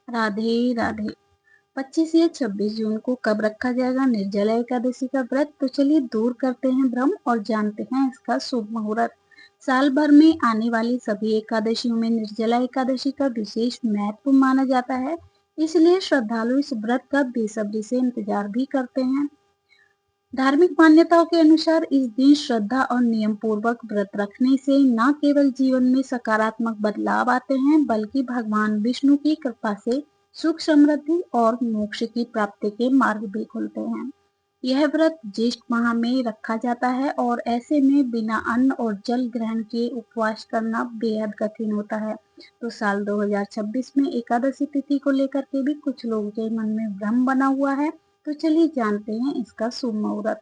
राधे राधे। 25 या 26 जून को कब रखा जाएगा निर्जला एकादशी का व्रत? तो चलिए दूर करते हैं भ्रम और जानते हैं इसका शुभ मुहूर्त। साल भर में आने वाली सभी एकादशियों में निर्जला एकादशी का विशेष महत्व माना जाता है, इसलिए श्रद्धालु इस व्रत का बेसब्री से इंतजार भी करते हैं। धार्मिक मान्यताओं के अनुसार इस दिन श्रद्धा और नियम पूर्वक व्रत रखने से न केवल जीवन में सकारात्मक बदलाव आते हैं, बल्कि भगवान विष्णु की कृपा से सुख समृद्धि और मोक्ष की प्राप्ति के मार्ग भी खुलते हैं। यह व्रत ज्येष्ठ माह में रखा जाता है और ऐसे में बिना अन्न और जल ग्रहण किए उपवास करना बेहद कठिन होता है। तो साल 2026 में एकादशी तिथि को लेकर के भी कुछ लोगों के मन में भ्रम बना हुआ है। तो चलिए जानते हैं इसका शुभ मुहूर्त।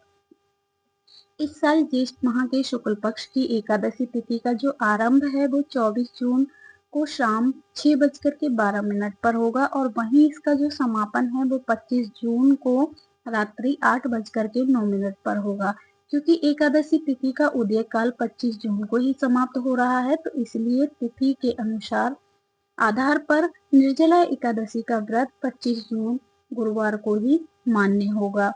इस साल ज्येष्ठ माह के शुक्ल पक्ष की एकादशी तिथि का जो आरंभ है वो 24 जून को शाम 6:12 पर होगा और वहीं इसका जो समापन है वो 25 जून को रात्रि 8:09 पर होगा। क्योंकि एकादशी तिथि का उदय काल 25 जून को ही समाप्त हो रहा है, तो इसलिए तिथि के अनुसार आधार पर निर्जला एकादशी का व्रत 25 जून गुरुवार को ही मान्य होगा।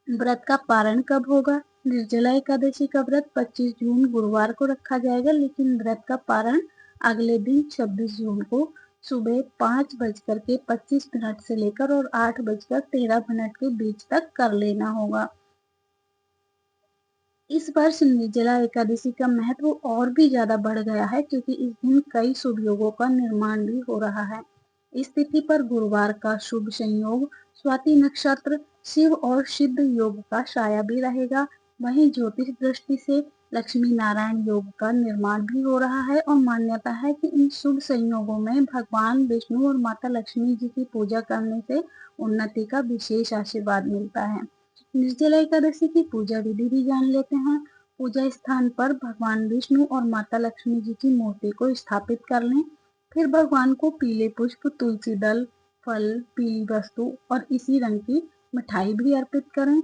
व्रत का पारण कब होगा? निर्जला एकादशी का व्रत 25 जून गुरुवार को रखा जाएगा, लेकिन व्रत का पारण अगले दिन 26 जून को सुबह 5:25 से लेकर और 8:13 के बीच तक कर लेना होगा। इस वर्ष निर्जला एकादशी का महत्व और भी ज्यादा बढ़ गया है, क्योंकि इस दिन कई शुभ योगों का निर्माण भी हो रहा है। इस तिथि पर गुरुवार का शुभ संयोग स्वाति नक्षत्र, शिव और सिद्ध योग का छाया भी रहेगा। वहीं ज्योतिष दृष्टि से लक्ष्मी नारायण योग का निर्माण भी हो रहा है और मान्यता है कि इन शुभ संयोगों में भगवान विष्णु और माता लक्ष्मी जी की पूजा करने से उन्नति का विशेष आशीर्वाद मिलता है। निर्जला एकादशी की पूजा विधि भी जान लेते हैं। पूजा स्थान पर भगवान विष्णु और माता लक्ष्मी जी की मूर्ति को स्थापित कर लें। फिर भगवान को पीले पुष्प, तुलसी दल, फल, पीली वस्तु और इसी रंग की मिठाई भी अर्पित करें।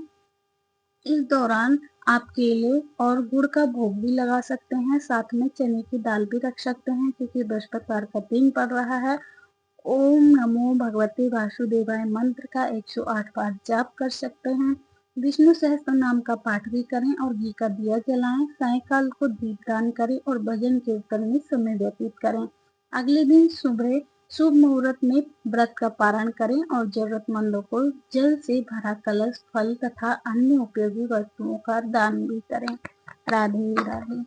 इस दौरान आप केले और गुड़ का भोग भी लगा सकते हैं। साथ में चने की दाल भी रख सकते हैं, क्योंकि बृहस्पतिवार का दिन पड़ रहा है। ओम नमो भगवते वासुदेवाय मंत्र का 108 बार जाप कर सकते हैं। विष्णु सहस्त्र नाम का पाठ भी करें और घी का दिया जलाएं। सायंकाल को दीपदान करें और भजन कीर्तन में समय व्यतीत करें। अगले दिन सुबह शुभ मुहूर्त में व्रत का पारण करें और जरूरतमंदों को जल से भरा कलश, फल तथा अन्य उपयोगी वस्तुओं का दान भी करें। राधे राधे।